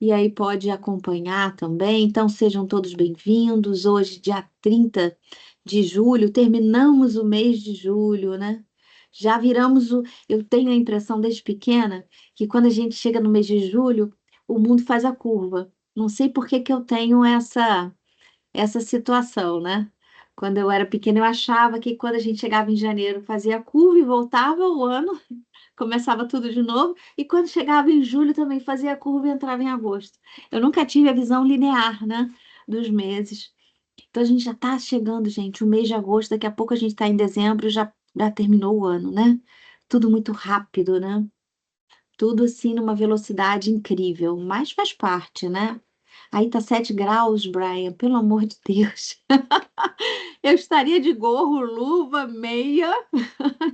e aí pode acompanhar também. Então sejam todos bem-vindos. Hoje, dia 30 de julho, terminamos o mês de julho, né? Já viramos o. Eu tenho a impressão desde pequena que quando a gente chega no mês de julho, o mundo faz a curva. Não sei por que que eu tenho essa situação, né? Quando eu era pequena, eu achava que quando a gente chegava em janeiro, fazia a curva e voltava o ano, começava tudo de novo, e quando chegava em julho também fazia a curva e entrava em agosto. Eu nunca tive a visão linear, né, dos meses. Então a gente já está chegando, gente, o mês de agosto, daqui a pouco a gente está em dezembro, já terminou o ano, né? Tudo muito rápido, né? Tudo assim numa velocidade incrível, mas faz parte, né? Aí tá 7 graus, Brian, pelo amor de Deus. Eu estaria de gorro, luva, meia,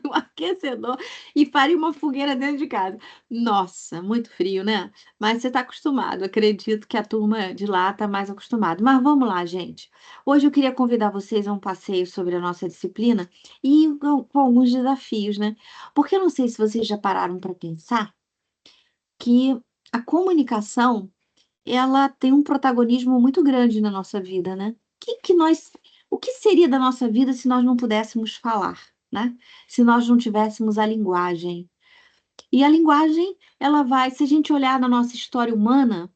um aquecedor e faria uma fogueira dentro de casa. Nossa, muito frio, né? Mas você está acostumado. Acredito que a turma de lá está mais acostumada. Mas vamos lá, gente. Hoje eu queria convidar vocês a um passeio sobre a nossa disciplina e com alguns desafios, né? Porque eu não sei se vocês já pararam para pensar que a comunicação ela tem um protagonismo muito grande na nossa vida, né? O que seria da nossa vida se nós não pudéssemos falar, né? Se nós não tivéssemos a linguagem. E a linguagem, ela vai, se a gente olhar na nossa história humana,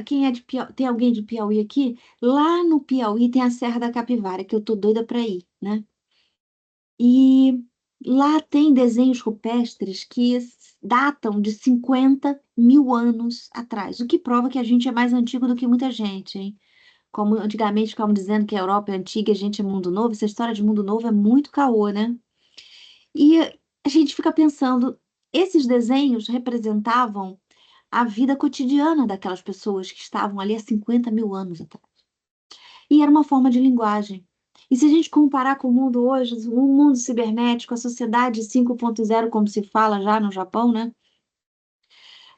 quem é de Piauí, tem alguém de Piauí aqui? Lá no Piauí tem a Serra da Capivara, que eu tô doida para ir, né? E lá tem desenhos rupestres que datam de 50 mil anos atrás, o que prova que a gente é mais antigo do que muita gente, hein? Como antigamente ficavam dizendo que a Europa é antiga e a gente é mundo novo, essa história de mundo novo é muito caô, né? E a gente fica pensando, esses desenhos representavam a vida cotidiana daquelas pessoas que estavam ali há 50 mil anos atrás. E era uma forma de linguagem. E se a gente comparar com o mundo hoje, o mundo cibernético, a sociedade 5.0, como se fala já no Japão, né?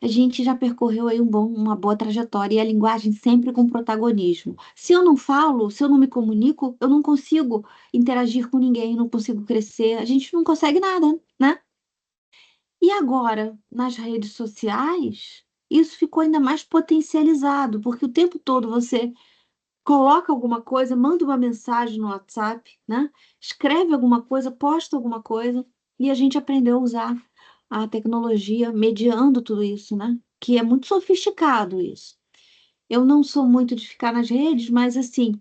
A gente já percorreu aí uma boa trajetória e a linguagem sempre com protagonismo. Se eu não falo, se eu não me comunico, eu não consigo interagir com ninguém, não consigo crescer, a gente não consegue nada, né? E agora, nas redes sociais, isso ficou ainda mais potencializado, porque o tempo todo você coloca alguma coisa, manda uma mensagem no WhatsApp, né? Escreve alguma coisa, posta alguma coisa, e a gente aprendeu a usar a tecnologia mediando tudo isso, né? Que é muito sofisticado isso. Eu não sou muito de ficar nas redes, mas assim,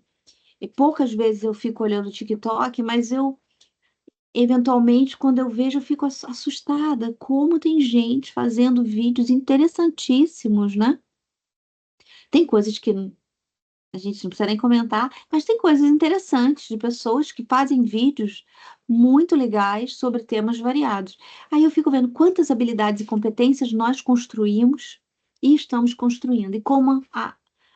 poucas vezes eu fico olhando o TikTok, mas eu, eventualmente, quando eu vejo, eu fico assustada. Como tem gente fazendo vídeos interessantíssimos, né? Tem coisas que a gente não precisa nem comentar, mas tem coisas interessantes de pessoas que fazem vídeos muito legais sobre temas variados. Aí eu fico vendo quantas habilidades e competências nós construímos e estamos construindo, e como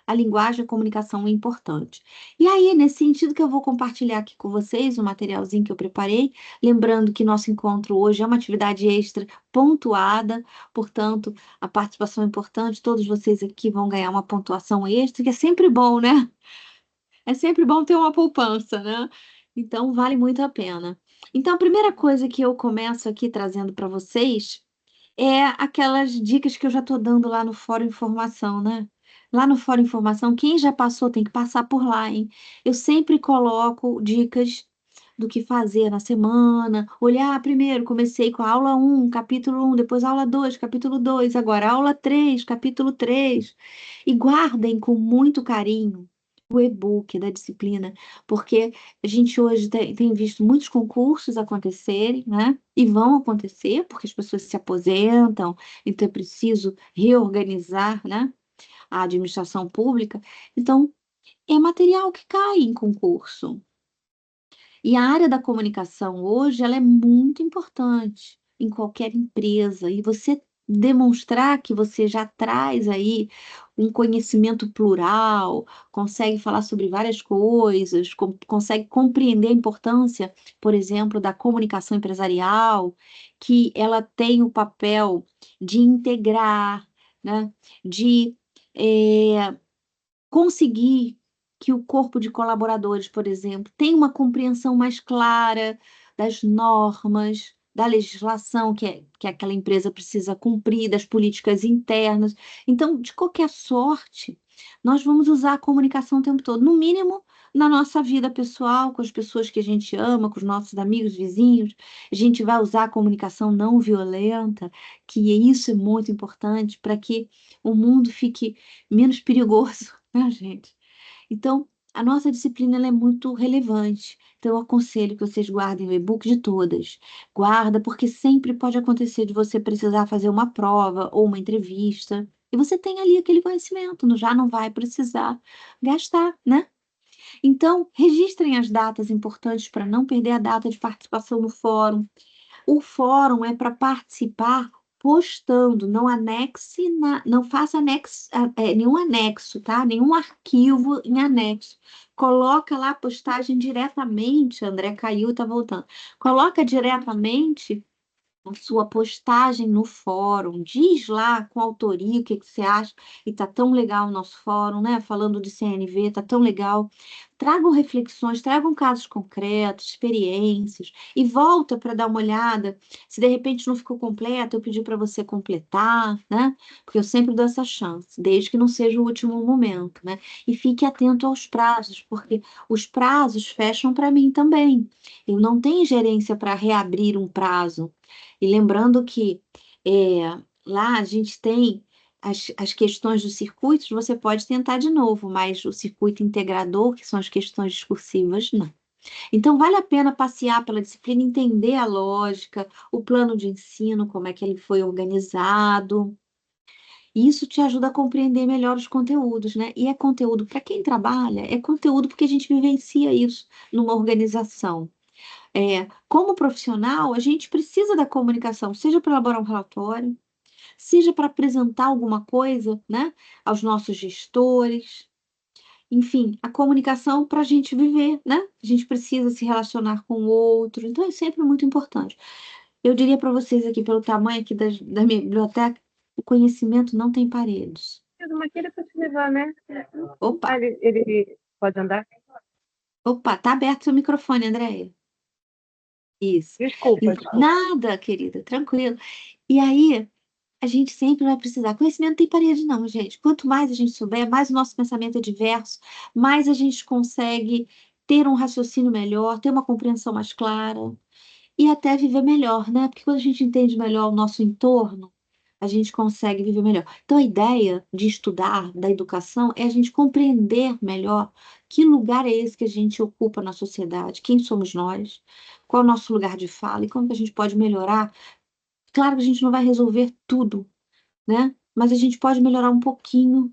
a linguagem e a comunicação é importante. E aí, é nesse sentido que eu vou compartilhar aqui com vocês o materialzinho que eu preparei, lembrando que nosso encontro hoje é uma atividade extra pontuada, portanto, a participação é importante, todos vocês aqui vão ganhar uma pontuação extra, que é sempre bom, né? É sempre bom ter uma poupança, né? Então, vale muito a pena. Então, a primeira coisa que eu começo aqui trazendo para vocês é aquelas dicas que eu já estou dando lá no Fórum Informação, né? Lá no Fórum Informação, quem já passou tem que passar por lá, hein? Eu sempre coloco dicas do que fazer na semana. Olhar primeiro, comecei com a aula um, capítulo um, depois aula 2, capítulo 2, agora aula 3, capítulo 3. E guardem com muito carinho o e-book da disciplina, porque a gente hoje tem visto muitos concursos acontecerem, né? E vão acontecer, porque as pessoas se aposentam, então é preciso reorganizar, né? A administração pública. Então, é material que cai em concurso. E a área da comunicação hoje, ela é muito importante em qualquer empresa. E você demonstrar que você já traz aí um conhecimento plural, consegue falar sobre várias coisas, consegue compreender a importância, por exemplo, da comunicação empresarial, que ela tem o papel de integrar, né, de conseguir que o corpo de colaboradores, por exemplo, tenha uma compreensão mais clara das normas, da legislação que aquela empresa precisa cumprir, das políticas internas. Então, de qualquer sorte, nós vamos usar a comunicação o tempo todo, no mínimo na nossa vida pessoal, com as pessoas que a gente ama, com os nossos amigos, vizinhos. A gente vai usar a comunicação não violenta, que isso é muito importante para que o mundo fique menos perigoso, né, gente? Então, a nossa disciplina ela é muito relevante. Então, eu aconselho que vocês guardem o e-book de todas. Guarda, porque sempre pode acontecer de você precisar fazer uma prova ou uma entrevista. E você tem ali aquele conhecimento, já não vai precisar gastar, né? Então, registrem as datas importantes para não perder a data de participação no fórum. O fórum é para participar postando, não anexe, não faça nenhum anexo, tá? Nenhum arquivo em anexo. Coloca lá a postagem diretamente, André caiu, tá voltando. Coloca diretamente a sua postagem no fórum, diz lá com autoria o que que você acha, e tá tão legal o nosso fórum, né? Falando de CNV, tá tão legal. Tragam reflexões, tragam casos concretos, experiências, e volta para dar uma olhada. Se de repente não ficou completo, eu pedi para você completar, né? Porque eu sempre dou essa chance, desde que não seja o último momento, né? E fique atento aos prazos, porque os prazos fecham para mim também. Eu não tenho gerência para reabrir um prazo. E lembrando que lá a gente tem as questões dos circuitos, você pode tentar de novo, mas o circuito integrador, que são as questões discursivas, não. Então, vale a pena passear pela disciplina, entender a lógica, o plano de ensino, como é que ele foi organizado. E isso te ajuda a compreender melhor os conteúdos, né? E é conteúdo para quem trabalha, é conteúdo porque a gente vivencia isso numa organização. Como profissional, a gente precisa da comunicação, seja para elaborar um relatório, seja para apresentar alguma coisa, né, aos nossos gestores. Enfim, a comunicação para a gente viver, né? A gente precisa se relacionar com o outro, então é sempre muito importante. Eu diria para vocês aqui, pelo tamanho aqui da minha biblioteca, o conhecimento não tem paredes. Mas queria pra te levar, né? Opa, Ah, ele pode andar? opa, tá aberto seu microfone, Andréia. Isso. Desculpa, desculpa. Nada, querida, tranquilo. E aí, a gente sempre vai precisar. Conhecimento não tem parede, não, gente. Quanto mais a gente souber, mais o nosso pensamento é diverso, mais a gente consegue ter um raciocínio melhor, ter uma compreensão mais clara e até viver melhor, né? Porque quando a gente entende melhor o nosso entorno, a gente consegue viver melhor. Então, a ideia de estudar, da educação, é a gente compreender melhor que lugar é esse que a gente ocupa na sociedade, quem somos nós, qual é o nosso lugar de fala e como que a gente pode melhorar. Claro que a gente não vai resolver tudo, né? Mas a gente pode melhorar um pouquinho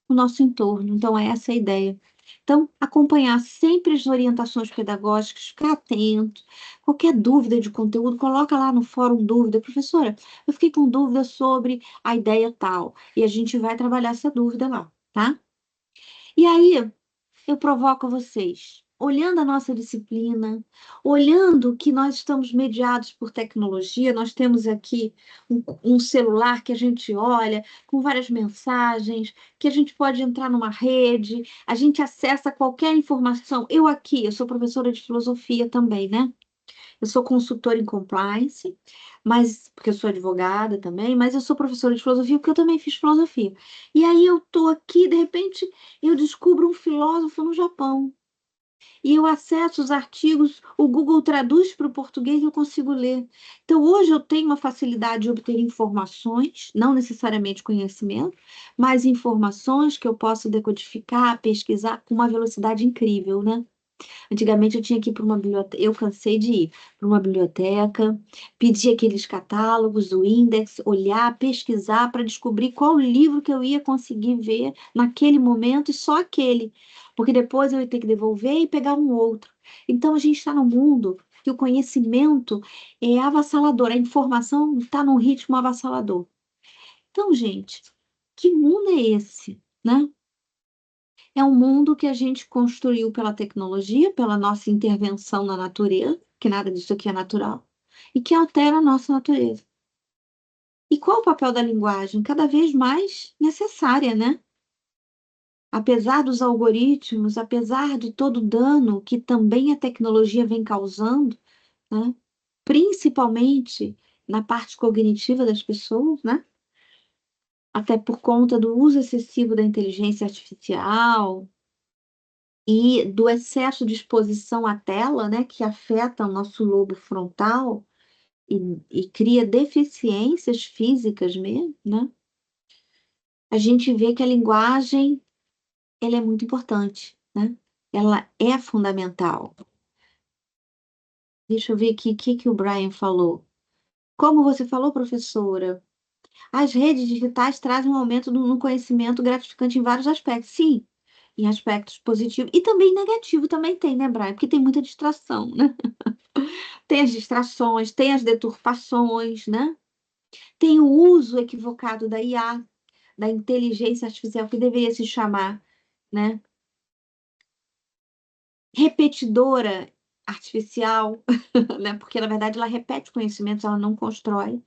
o nosso entorno. Então, é essa a ideia. Então, acompanhar sempre as orientações pedagógicas, ficar atento. Qualquer dúvida de conteúdo, coloca lá no fórum dúvida. Professora, eu fiquei com dúvida sobre a ideia tal. E a gente vai trabalhar essa dúvida lá, tá? E aí, eu provoco vocês, olhando a nossa disciplina, olhando que nós estamos mediados por tecnologia, nós temos aqui um celular que a gente olha, com várias mensagens, que a gente pode entrar numa rede, a gente acessa qualquer informação. Eu sou professora de filosofia também, né? Eu sou consultora em compliance, mas porque eu sou advogada também, mas eu sou professora de filosofia porque eu também fiz filosofia. E aí eu tô aqui, de repente, eu descubro um filósofo no Japão. E eu acesso os artigos, o Google traduz para o português e eu consigo ler. Então, hoje eu tenho uma facilidade de obter informações, não necessariamente conhecimento, mas informações que eu posso decodificar, pesquisar com uma velocidade incrível, né? Antigamente eu tinha que ir para uma biblioteca, eu cansei de ir para uma biblioteca, pedir aqueles catálogos, o index, olhar, pesquisar para descobrir qual livro que eu ia conseguir ver naquele momento e só aquele, porque depois eu ia ter que devolver e pegar um outro. Então a gente está num mundo que o conhecimento é avassalador, a informação está num ritmo avassalador. Então, gente, que mundo é esse, né? É um mundo que a gente construiu pela tecnologia, pela nossa intervenção na natureza, que nada disso aqui é natural, e que altera a nossa natureza. E qual o papel da linguagem? Cada vez mais necessária, né? Apesar dos algoritmos, apesar de todo o dano que também a tecnologia vem causando, né? principalmente na parte cognitiva das pessoas, né? Até por conta do uso excessivo da inteligência artificial e do excesso de exposição à tela, né, que afeta o nosso lobo frontal e cria deficiências físicas mesmo, né? A gente vê que a linguagem, ela é muito importante, né? Ela é fundamental. Deixa eu ver aqui o que o Brian falou. Como você falou, professora, as redes digitais trazem um aumento no conhecimento gratificante em vários aspectos. Sim, em aspectos positivos e também negativo também tem, né, Brian? Porque tem muita distração, né? Tem as distrações, tem as deturpações, né? Tem o uso equivocado da IA, da inteligência artificial, que deveria se chamar, né? Repetidora artificial, né? Porque na verdade ela repete conhecimentos, ela não constrói.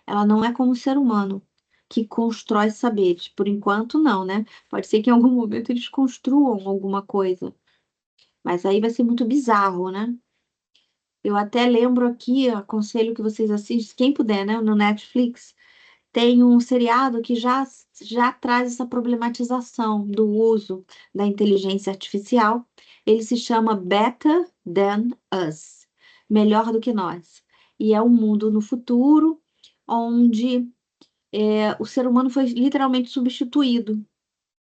Ela não é como o ser humano que constrói saberes. Por enquanto, não, né? Pode ser que em algum momento eles construam alguma coisa, mas aí vai ser muito bizarro, né? Eu até lembro aqui, aconselho que vocês assistam, quem puder, né? No Netflix, tem um seriado que já traz essa problematização do uso da inteligência artificial. Ele se chama Better Than Us, melhor do que nós. E é um mundo no futuro onde o ser humano foi literalmente substituído.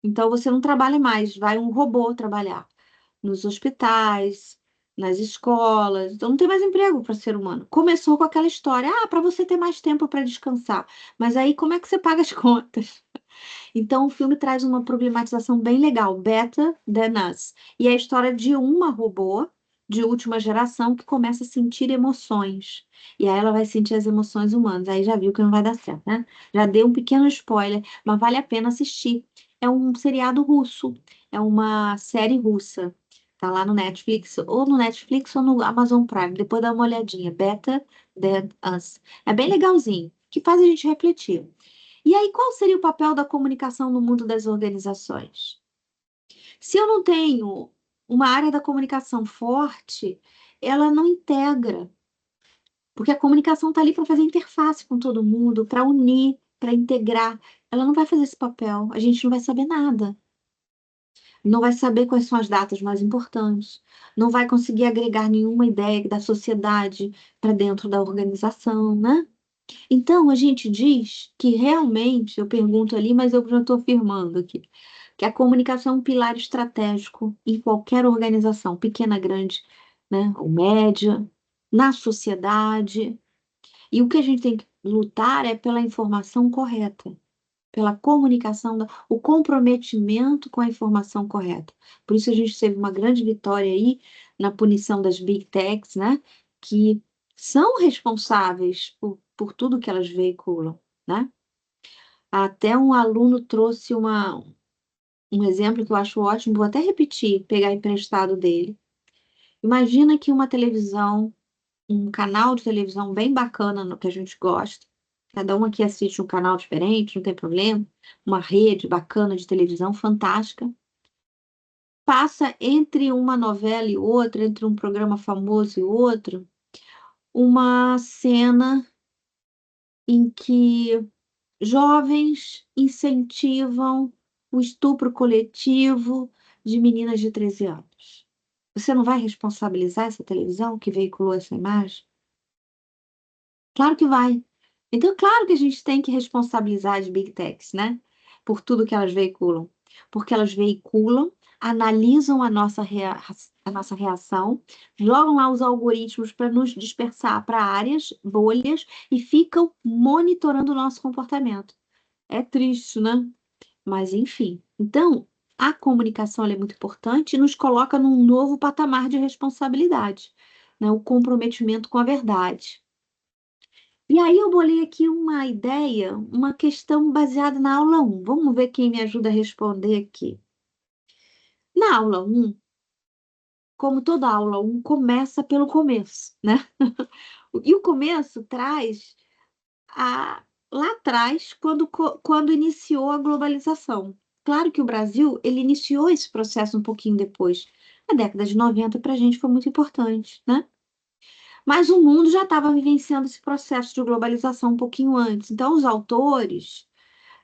Então você não trabalha mais, vai um robô trabalhar nos hospitais, nas escolas. Então não tem mais emprego para ser humano. Começou com aquela história, para você ter mais tempo para descansar. Mas aí como é que você paga as contas? Então o filme traz uma problematização bem legal, Better Than Us. E é a história de uma robô de última geração que começa a sentir emoções. E aí ela vai sentir as emoções humanas. Aí já viu que não vai dar certo, né? Já dei um pequeno spoiler, mas vale a pena assistir. É um seriado russo, é uma série russa. Tá lá no Netflix ou no Amazon Prime. Depois dá uma olhadinha. Better Than Us. É bem legalzinho, que faz a gente refletir. E aí, qual seria o papel da comunicação no mundo das organizações? Se eu não tenho uma área da comunicação forte, ela não integra, porque a comunicação está ali para fazer interface com todo mundo, para unir, para integrar. Ela não vai fazer esse papel, a gente não vai saber nada. Não vai saber quais são as datas mais importantes, não vai conseguir agregar nenhuma ideia da sociedade para dentro da organização, né? Então, a gente diz que realmente, eu pergunto ali, mas eu já estou afirmando aqui, que a comunicação é um pilar estratégico em qualquer organização, pequena, grande, né, ou média, na sociedade. E o que a gente tem que lutar é pela informação correta, pela comunicação, o comprometimento com a informação correta. Por isso a gente teve uma grande vitória aí na punição das Big Techs, né? Que são responsáveis por tudo que elas veiculam, né? Até um aluno trouxe um exemplo que eu acho ótimo, vou até repetir, pegar emprestado dele. Imagina que uma televisão, um canal de televisão bem bacana no que a gente gosta. Cada um aqui assiste um canal diferente, não tem problema. Uma rede bacana de televisão, fantástica. Passa entre uma novela e outra, entre um programa famoso e outro, uma cena em que jovens incentivam o estupro coletivo de meninas de 13 anos. Você não vai responsabilizar essa televisão que veiculou essa imagem? Claro que vai. Então, claro que a gente tem que responsabilizar as Big Techs, né? Por tudo que elas veiculam. Porque elas veiculam, analisam a nossa reação, jogam lá os algoritmos para nos dispersar para áreas, bolhas, e ficam monitorando o nosso comportamento. É triste, né? Mas, enfim. Então, a comunicação ela é muito importante e nos coloca num novo patamar de responsabilidade, né? O comprometimento com a verdade. E aí eu bolei aqui uma ideia, uma questão baseada na aula 1. Vamos ver quem me ajuda a responder aqui. Na aula 1, como toda aula 1, começa pelo começo, né? E o começo traz lá atrás, quando iniciou a globalização. Claro que o Brasil, ele iniciou esse processo um pouquinho depois. A década de 90 para a gente foi muito importante, né? Mas o mundo já estava vivenciando esse processo de globalização um pouquinho antes. Então, os autores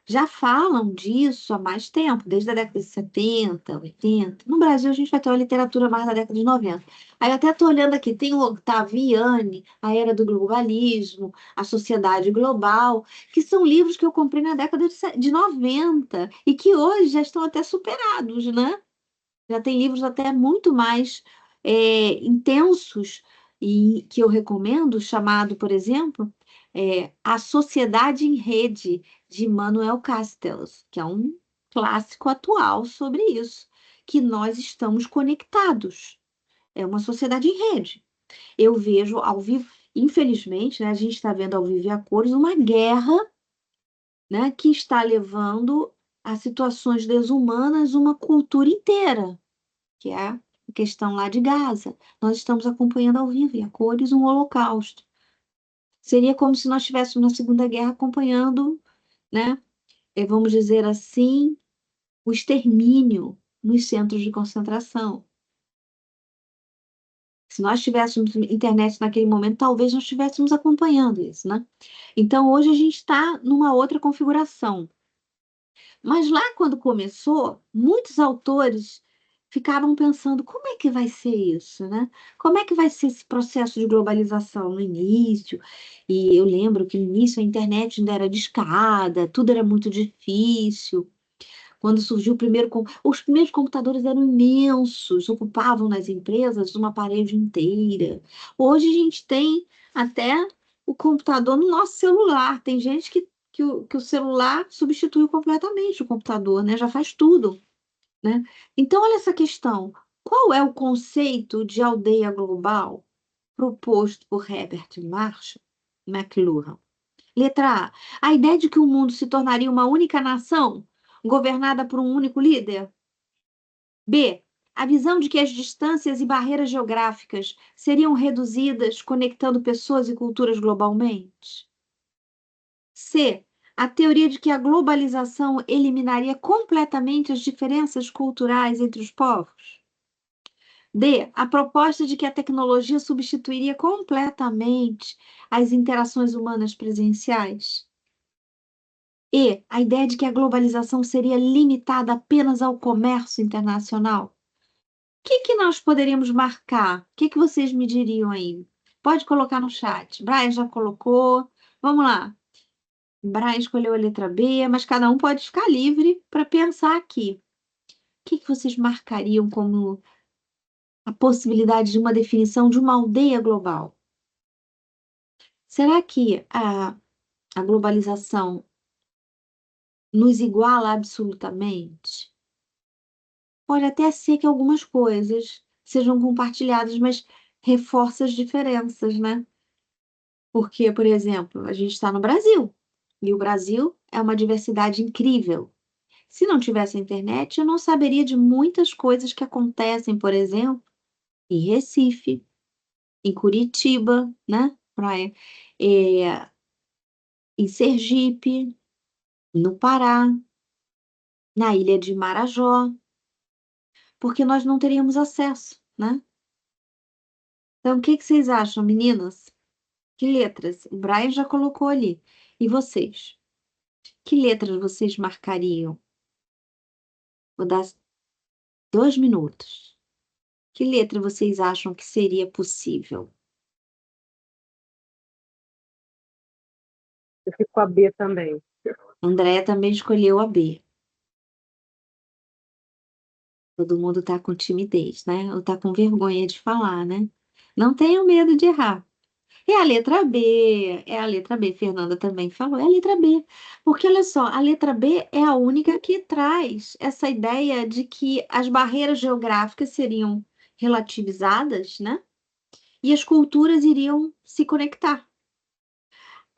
já falam disso há mais tempo, desde a década de 70, 80. No Brasil, a gente vai ter uma literatura mais da década de 90. Aí eu até estou olhando aqui, tem o Ottaviani, A Era do Globalismo, A Sociedade Global, que são livros que eu comprei na década de 90 e que hoje já estão até superados, né? Já tem livros até muito mais intensos e que eu recomendo, chamado, por exemplo, A Sociedade em Rede, de Manuel Castells, que é um clássico atual sobre isso, que nós estamos conectados. É uma sociedade em rede. Eu vejo ao vivo, infelizmente, né, a gente está vendo ao vivo e a cores uma guerra, né, que está levando a situações desumanas uma cultura inteira, que é a questão lá de Gaza. Nós estamos acompanhando ao vivo e a cores um holocausto. Seria como se nós estivéssemos na Segunda Guerra acompanhando, né, vamos dizer assim, o extermínio nos centros de concentração. Se nós tivéssemos internet naquele momento, talvez nós estivéssemos acompanhando isso, né? Então, hoje a gente está numa outra configuração. Mas lá, quando começou, muitos autores ficavam pensando como é que vai ser isso, né? Como é que vai ser esse processo de globalização no início? E eu lembro que no início a internet ainda era discada, tudo era muito difícil. Quando surgiu o primeiro, os primeiros computadores eram imensos, ocupavam nas empresas uma parede inteira. Hoje a gente tem até o computador no nosso celular. Tem gente que o celular substituiu completamente o computador, né? Já faz tudo, né? Então, olha essa questão. Qual é o conceito de aldeia global proposto por Herbert Marshall McLuhan? Letra A. A ideia de que o mundo se tornaria uma única nação, governada por um único líder. B. A visão de que as distâncias e barreiras geográficas seriam reduzidas, conectando pessoas e culturas globalmente. C. A teoria de que a globalização eliminaria completamente as diferenças culturais entre os povos. D. A proposta de que a tecnologia substituiria completamente as interações humanas presenciais. E a ideia de que a globalização seria limitada apenas ao comércio internacional. O que nós poderíamos marcar? O que vocês me diriam aí? Pode colocar no chat. Brian já colocou. Vamos lá. Brian escolheu a letra B, mas cada um pode ficar livre para pensar aqui. O que vocês marcariam como a possibilidade de uma definição de uma aldeia global? Será que a globalização nos iguala absolutamente? Pode até ser que algumas coisas sejam compartilhadas, mas reforça as diferenças, né? Porque, por exemplo, a gente está no Brasil, e o Brasil é uma diversidade incrível. Se não tivesse a internet, eu não saberia de muitas coisas que acontecem, por exemplo, em Recife, em Curitiba, né? Praia, em Sergipe, no Pará, na ilha de Marajó, porque nós não teríamos acesso, né? Então, o que vocês acham, meninas? Que letras? O Brian já colocou ali. E vocês? Que letras vocês marcariam? Vou dar 2 minutos. Que letra vocês acham que seria possível? Eu fico com a B também. Andréia também escolheu a B. Todo mundo tá com timidez, né? Ou tá com vergonha de falar, né? Não tenham medo de errar. É a letra B, é a letra B. Fernanda também falou, é a letra B. Porque olha só, a letra B é a única que traz essa ideia de que as barreiras geográficas seriam relativizadas, né? E as culturas iriam se conectar.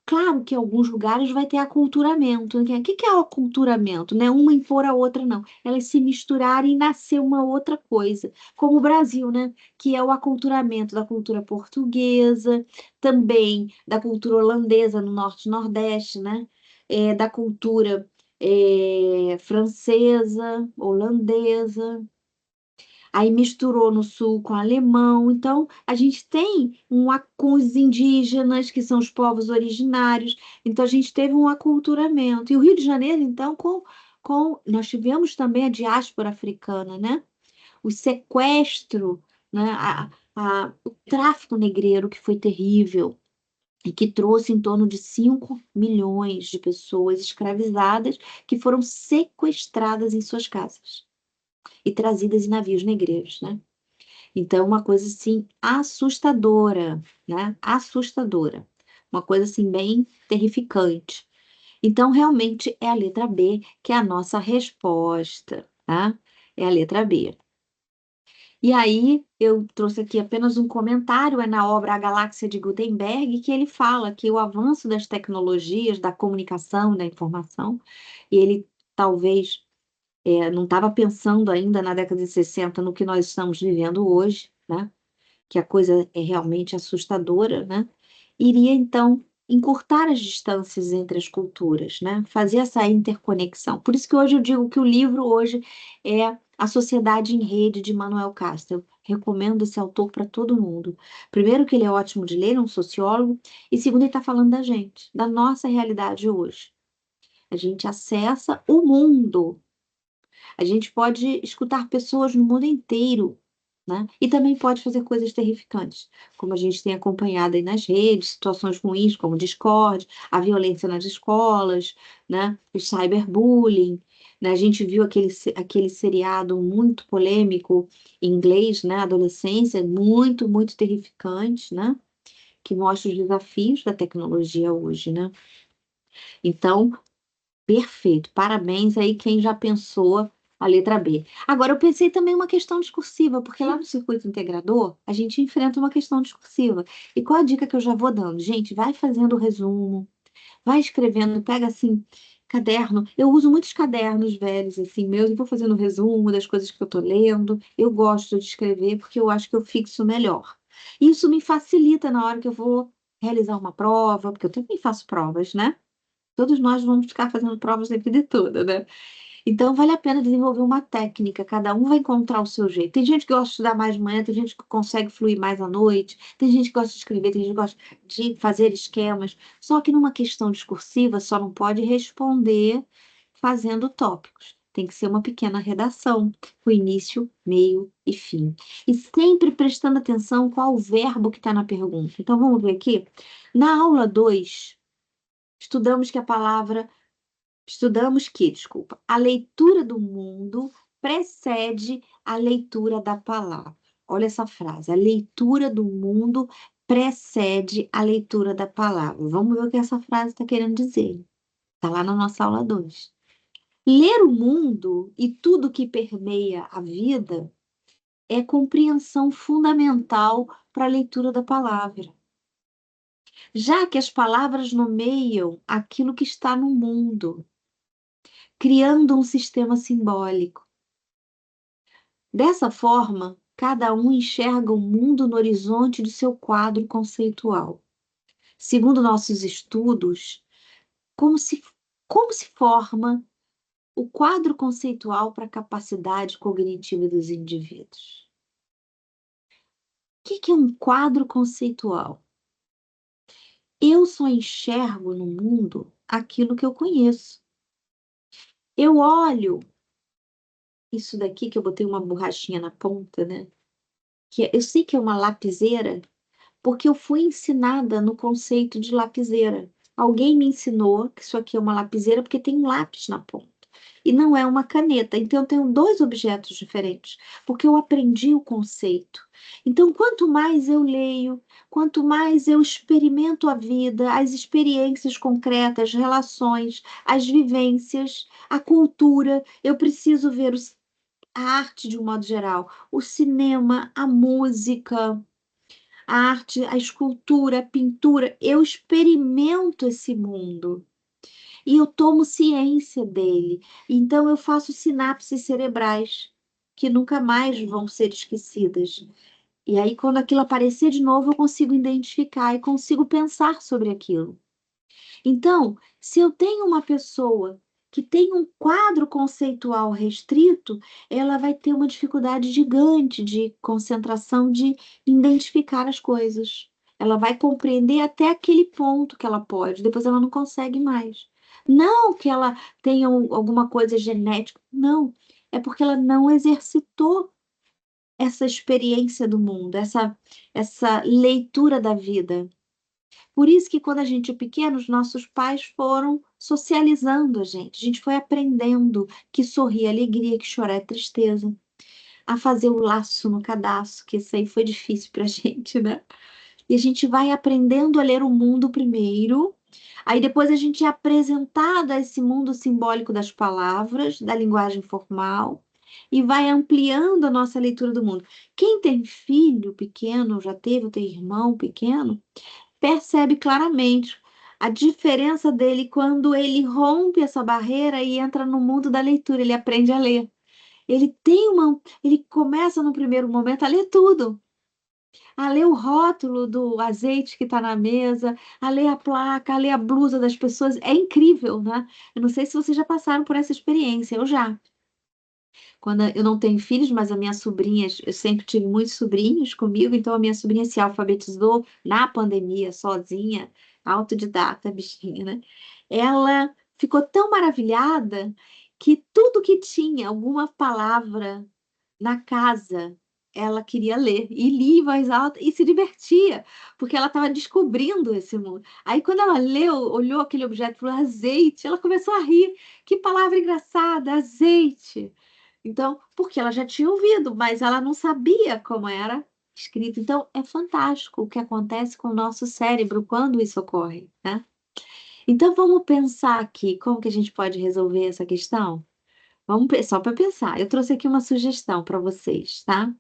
Claro que em alguns lugares vai ter aculturamento, né? O que é o aculturamento? Não é uma impor a outra, não. Elas se misturarem e nascer uma outra coisa. Como o Brasil, né? Que é o aculturamento da cultura portuguesa, também da cultura holandesa no norte e nordeste, né? Da cultura francesa, holandesa. aí misturou no sul com alemão. Então, a gente tem com os indígenas, que são os povos originários. Então, a gente teve um aculturamento. E o Rio de Janeiro, então, nós tivemos também a diáspora africana, né? O sequestro, né? O tráfico negreiro, que foi terrível e que trouxe em torno de 5 milhões de pessoas escravizadas que foram sequestradas em suas casas e trazidas em navios negreiros, né? Então, uma coisa assim assustadora, né? Assustadora. Uma coisa assim bem terrificante. Então, realmente é a letra B que é a nossa resposta, tá? É a letra B. E aí, eu trouxe aqui apenas um comentário, é na obra A Galáxia de Gutenberg, que ele fala que o avanço das tecnologias, da comunicação, da informação, e ele talvez não estava pensando ainda na década de 60 no que nós estamos vivendo hoje, né? Que a coisa é realmente assustadora, né? Iria então encurtar as distâncias entre as culturas, né? Fazer essa interconexão. Por isso que hoje eu digo que o livro hoje é A Sociedade em Rede de Manuel Castells. Eu recomendo esse autor para todo mundo. Primeiro que ele é ótimo de ler, é um sociólogo, e segundo ele está falando da gente, da nossa realidade hoje. A gente acessa o mundo. A gente pode escutar pessoas no mundo inteiro, né? E também pode fazer coisas terrificantes, como a gente tem acompanhado aí nas redes, situações ruins como o Discord, a violência nas escolas, né? O cyberbullying, né? A gente viu aquele seriado muito polêmico em inglês, né? Adolescência, muito, muito terrificante, né? Que mostra os desafios da tecnologia hoje, né? Então, perfeito. Parabéns aí quem já pensou a letra B. Agora, eu pensei também uma questão discursiva, porque lá no circuito integrador a gente enfrenta uma questão discursiva. E qual a dica que eu já vou dando? Gente, vai fazendo o resumo, vai escrevendo, pega assim, caderno. Eu uso muitos cadernos velhos, assim, meus, e vou fazendo o resumo das coisas que eu tô lendo. Eu gosto de escrever porque eu acho que eu fixo melhor. Isso me facilita na hora que eu vou realizar uma prova, porque eu também faço provas, né? Todos nós vamos ficar fazendo provas a vida toda, né? Então, vale a pena desenvolver uma técnica, cada um vai encontrar o seu jeito. Tem gente que gosta de estudar mais de manhã, tem gente que consegue fluir mais à noite, tem gente que gosta de escrever, tem gente que gosta de fazer esquemas. Só que numa questão discursiva, só não pode responder fazendo tópicos. Tem que ser uma pequena redação, com início, meio e fim. E sempre prestando atenção qual o verbo que está na pergunta. Então, vamos ver aqui. Na aula 2 estudamos que, desculpa, a leitura do mundo precede a leitura da palavra. Olha essa frase, a leitura do mundo precede a leitura da palavra. Vamos ver o que essa frase está querendo dizer. Está lá na nossa aula 2. Ler o mundo e tudo que permeia a vida é compreensão fundamental para a leitura da palavra, já que as palavras nomeiam aquilo que está no mundo, criando um sistema simbólico. Dessa forma, cada um enxerga o mundo no horizonte de seu quadro conceitual. Segundo nossos estudos, como se, como se forma o quadro conceitual para a capacidade cognitiva dos indivíduos? O que é um quadro conceitual? Eu só enxergo no mundo aquilo que eu conheço. Eu olho isso daqui que eu botei uma borrachinha na ponta, né? Eu sei que é uma lapiseira, porque eu fui ensinada no conceito de lapiseira. Alguém me ensinou que isso aqui é uma lapiseira porque tem um lápis na ponta. E não é uma caneta. Então, eu tenho dois objetos diferentes, porque eu aprendi o conceito. Então, quanto mais eu leio, quanto mais eu experimento a vida, as experiências concretas, as relações, as vivências, a cultura, eu preciso ver a arte de um modo geral, o cinema, a música, a arte, a escultura, a pintura, eu experimento esse mundo e eu tomo ciência dele. Então eu faço sinapses cerebrais que nunca mais vão ser esquecidas. E aí, quando aquilo aparecer de novo, eu consigo identificar e consigo pensar sobre aquilo. Então, se eu tenho uma pessoa que tem um quadro conceitual restrito, ela vai ter uma dificuldade gigante de concentração, de identificar as coisas. Ela vai compreender até aquele ponto que ela pode, depois ela não consegue mais. Não que ela tenha alguma coisa genética, não. É porque ela não exercitou essa experiência do mundo, essa leitura da vida. Por isso que quando a gente é pequeno, os nossos pais foram socializando a gente. A gente foi aprendendo que sorrir é alegria, que chorar é tristeza, a fazer o laço no cadastro, que isso aí foi difícil pra gente, né? E a gente vai aprendendo a ler o mundo primeiro, aí depois a gente é apresentado a esse mundo simbólico das palavras, da linguagem formal, e vai ampliando a nossa leitura do mundo. Quem tem filho pequeno, já teve, ou tem irmão pequeno, percebe claramente a diferença dele quando ele rompe essa barreira e entra no mundo da leitura, ele aprende a ler. Ele começa no primeiro momento a ler tudo, a ler o rótulo do azeite que está na mesa, a ler a placa, a ler a blusa das pessoas. É incrível, né? Eu não sei se vocês já passaram por essa experiência, eu já. Quando eu não tenho filhos, mas a minha sobrinha, eu sempre tive muitos sobrinhos comigo, então a minha sobrinha se alfabetizou na pandemia, sozinha, autodidata, bichinha, né? Ela ficou tão maravilhada que tudo que tinha alguma palavra na casa, ela queria ler e lia em voz alta e se divertia, porque ela estava descobrindo esse mundo. Aí, quando ela leu, olhou aquele objeto e falou azeite, ela começou a rir. Que palavra engraçada, azeite. Então, porque ela já tinha ouvido, mas ela não sabia como era escrito. Então, é fantástico o que acontece com o nosso cérebro quando isso ocorre, né? Então, vamos pensar aqui como que a gente pode resolver essa questão? Só para pensar. Eu trouxe aqui uma sugestão para vocês, tá?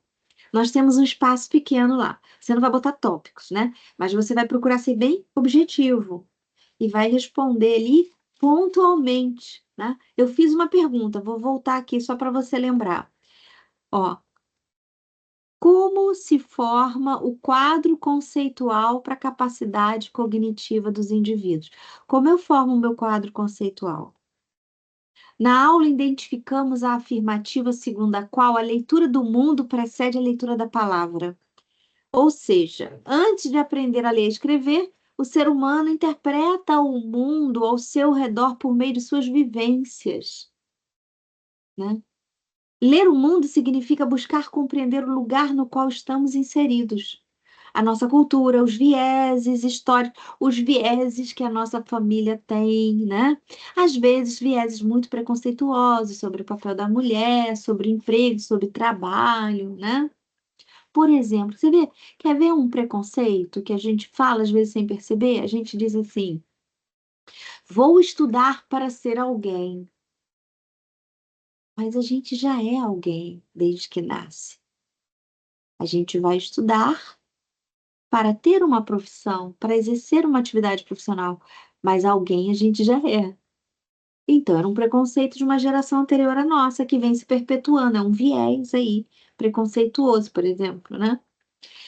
Nós temos um espaço pequeno lá. Você não vai botar tópicos, né? Mas você vai procurar ser bem objetivo e vai responder ali pontualmente, né? Eu fiz uma pergunta, vou voltar aqui só para você lembrar. Ó, como se forma o quadro conceitual para a capacidade cognitiva dos indivíduos? Como eu formo o meu quadro conceitual? Na aula, identificamos a afirmativa segundo a qual a leitura do mundo precede a leitura da palavra. Ou seja, antes de aprender a ler e escrever, o ser humano interpreta o mundo ao seu redor por meio de suas vivências, né? Ler o mundo significa buscar compreender o lugar no qual estamos inseridos. A nossa cultura, os vieses históricos, os vieses que a nossa família tem, né? Às vezes, vieses muito preconceituosos sobre o papel da mulher, sobre emprego, sobre trabalho, né? Por exemplo, quer ver um preconceito que a gente fala às vezes sem perceber? A gente diz assim: vou estudar para ser alguém, mas a gente já é alguém desde que nasce. A gente vai estudar para ter uma profissão, para exercer uma atividade profissional, mas alguém a gente já é. Então, era um preconceito de uma geração anterior à nossa que vem se perpetuando, é um viés aí preconceituoso, por exemplo, né?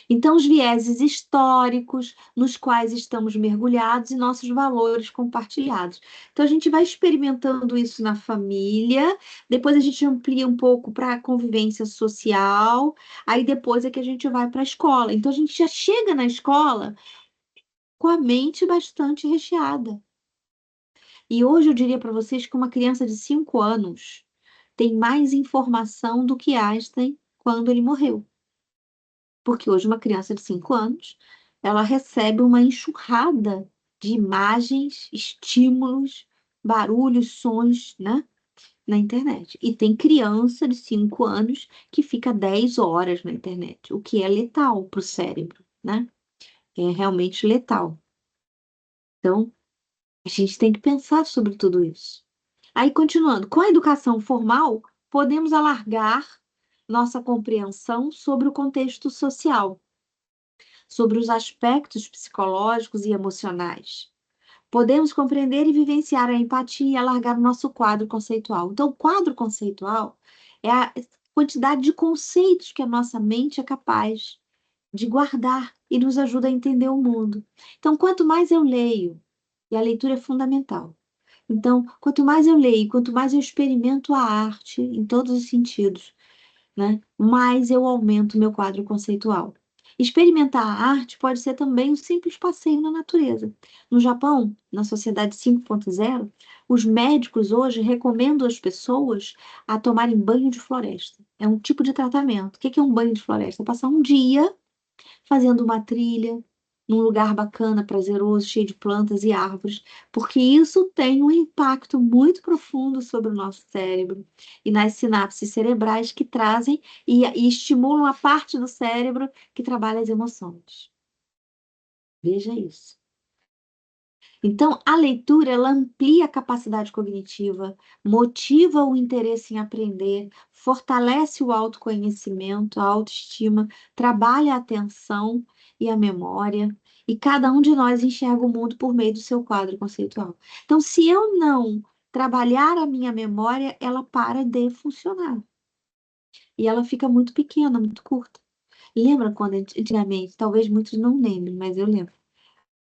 Então, os vieses históricos nos quais estamos mergulhados e nossos valores compartilhados. Então, a gente vai experimentando isso na família, depois a gente amplia um pouco para a convivência social, aí depois é que a gente vai para a escola. Então, a gente já chega na escola com a mente bastante recheada. E hoje eu diria para vocês que uma criança de 5 anos tem mais informação do que Einstein quando ele morreu. Porque hoje uma criança de 5 anos, ela recebe uma enxurrada de imagens, estímulos, barulhos, sons, né, na internet. E tem criança de 5 anos que fica 10 horas na internet, o que é letal para o cérebro, né? É realmente letal. Então, a gente tem que pensar sobre tudo isso. Aí, continuando, com a educação formal, podemos alargar nossa compreensão sobre o contexto social, sobre os aspectos psicológicos e emocionais. Podemos compreender e vivenciar a empatia e alargar o nosso quadro conceitual. Então, o quadro conceitual é a quantidade de conceitos que a nossa mente é capaz de guardar e nos ajuda a entender o mundo. Então, quanto mais eu leio, e a leitura é fundamental, Então, quanto mais eu leio, quanto mais eu experimento a arte em todos os sentidos, né, mais eu aumento meu quadro conceitual. Experimentar a arte pode ser também um simples passeio na natureza. No Japão, na Sociedade 5.0, os médicos hoje recomendam às pessoas a tomarem banho de floresta. É um tipo de tratamento. O que é um banho de floresta? É passar um dia fazendo uma trilha num lugar bacana, prazeroso, cheio de plantas e árvores, porque isso tem um impacto muito profundo sobre o nosso cérebro e nas sinapses cerebrais que trazem e estimulam a parte do cérebro que trabalha as emoções. Veja isso. Então, a leitura, ela amplia a capacidade cognitiva, motiva o interesse em aprender, fortalece o autoconhecimento, a autoestima, trabalha a atenção e a memória, e cada um de nós enxerga o mundo por meio do seu quadro conceitual. Então, se eu não trabalhar a minha memória, ela para de funcionar. E ela fica muito pequena, muito curta. Lembra quando antigamente, talvez muitos não lembrem, mas eu lembro.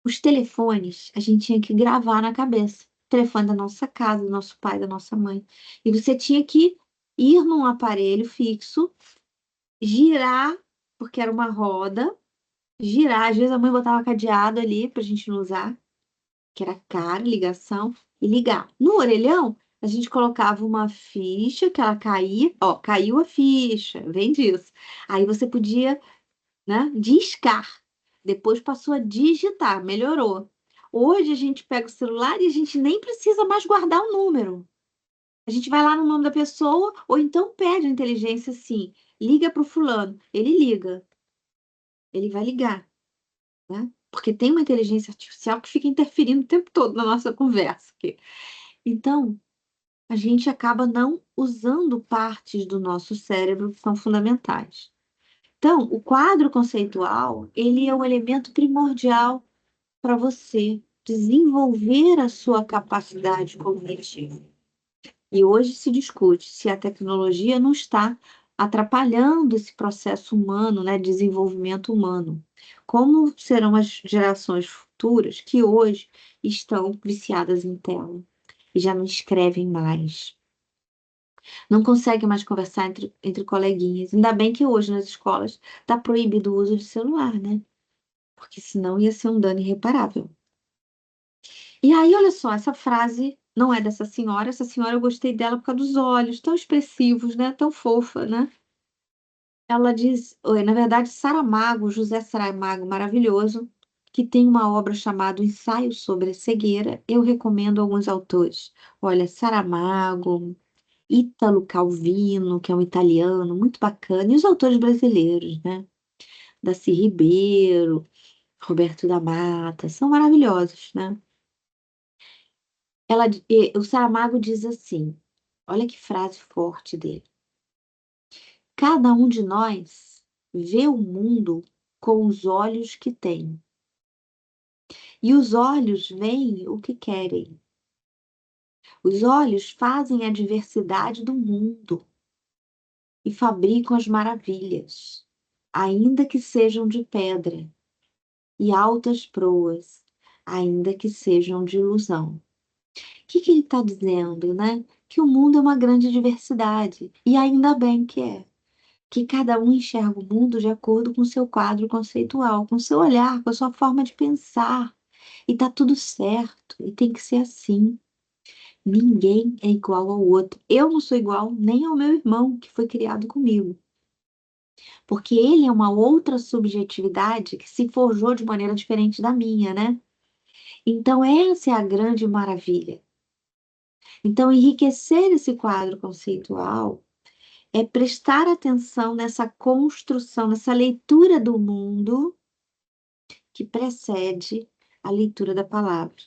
Os telefones, a gente tinha que gravar na cabeça. O telefone da nossa casa, do nosso pai, da nossa mãe. E você tinha que ir num aparelho fixo, girar, porque era uma roda, girar. Às vezes a mãe botava cadeado ali pra gente não usar, que era caro, ligação, e ligar. No orelhão, a gente colocava uma ficha que ela caía, ó, caiu a ficha, vem disso. Aí você podia, né? Discar. Depois passou a digitar, melhorou. Hoje a gente pega o celular e a gente nem precisa mais guardar o número. A gente vai lá no nome da pessoa ou então pede a inteligência assim, liga para o fulano. Ele liga, ele vai ligar, né? Porque tem uma inteligência artificial que fica interferindo o tempo todo na nossa conversa aqui. Então, a gente acaba não usando partes do nosso cérebro que são fundamentais. Então, o quadro conceitual, ele é um elemento primordial para você desenvolver a sua capacidade cognitiva. E hoje se discute se a tecnologia não está atrapalhando esse processo humano, né, desenvolvimento humano. Como serão as gerações futuras que hoje estão viciadas em tela e já não escrevem mais, não conseguem mais conversar entre coleguinhas. Ainda bem que hoje nas escolas está proibido o uso de celular, né? Porque senão ia ser um dano irreparável. E aí, olha só, essa frase não é dessa senhora. Essa senhora eu gostei dela por causa dos olhos, tão expressivos, né? Tão fofa, né? Ela diz, na verdade, Saramago, José Saramago, maravilhoso, que tem uma obra chamada Ensaio sobre a Cegueira. Eu recomendo alguns autores. Olha, Saramago, Ítalo Calvino, que é um italiano muito bacana, e os autores brasileiros, né? Darcy Ribeiro, Roberto da Mata, são maravilhosos, né? O Saramago diz assim, olha que frase forte dele. Cada um de nós vê o mundo com os olhos que tem. E os olhos veem o que querem. Os olhos fazem a diversidade do mundo e fabricam as maravilhas, ainda que sejam de pedra, e altas proas, ainda que sejam de ilusão. O que ele está dizendo, né? Que o mundo é uma grande diversidade, e ainda bem que é. Que cada um enxerga o mundo de acordo com o seu quadro conceitual, com o seu olhar, com a sua forma de pensar. E tá tudo certo, e tem que ser assim. Ninguém é igual ao outro. Eu não sou igual nem ao meu irmão, que foi criado comigo. Porque ele é uma outra subjetividade que se forjou de maneira diferente da minha, né? Então, essa é a grande maravilha. Então, enriquecer esse quadro conceitual é prestar atenção nessa construção, nessa leitura do mundo que precede a leitura da palavra.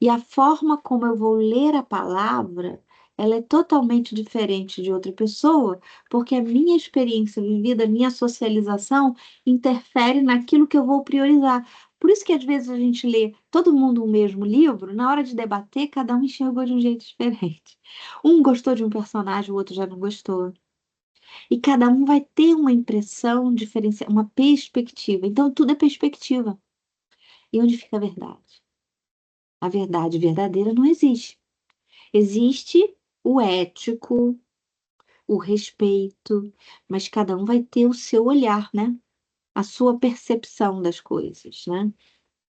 E a forma como eu vou ler a palavra, ela é totalmente diferente de outra pessoa, porque a minha experiência vivida, a minha socialização interfere naquilo que eu vou priorizar. Por isso que às vezes a gente lê todo mundo o mesmo livro, na hora de debater, cada um enxergou de um jeito diferente. Um gostou de um personagem, o outro já não gostou. E cada um vai ter uma impressão diferenciada, uma perspectiva. Então, tudo é perspectiva. E onde fica a verdade? A verdade verdadeira não existe. Existe o ético, o respeito, mas cada um vai ter o seu olhar, né? A sua percepção das coisas, né?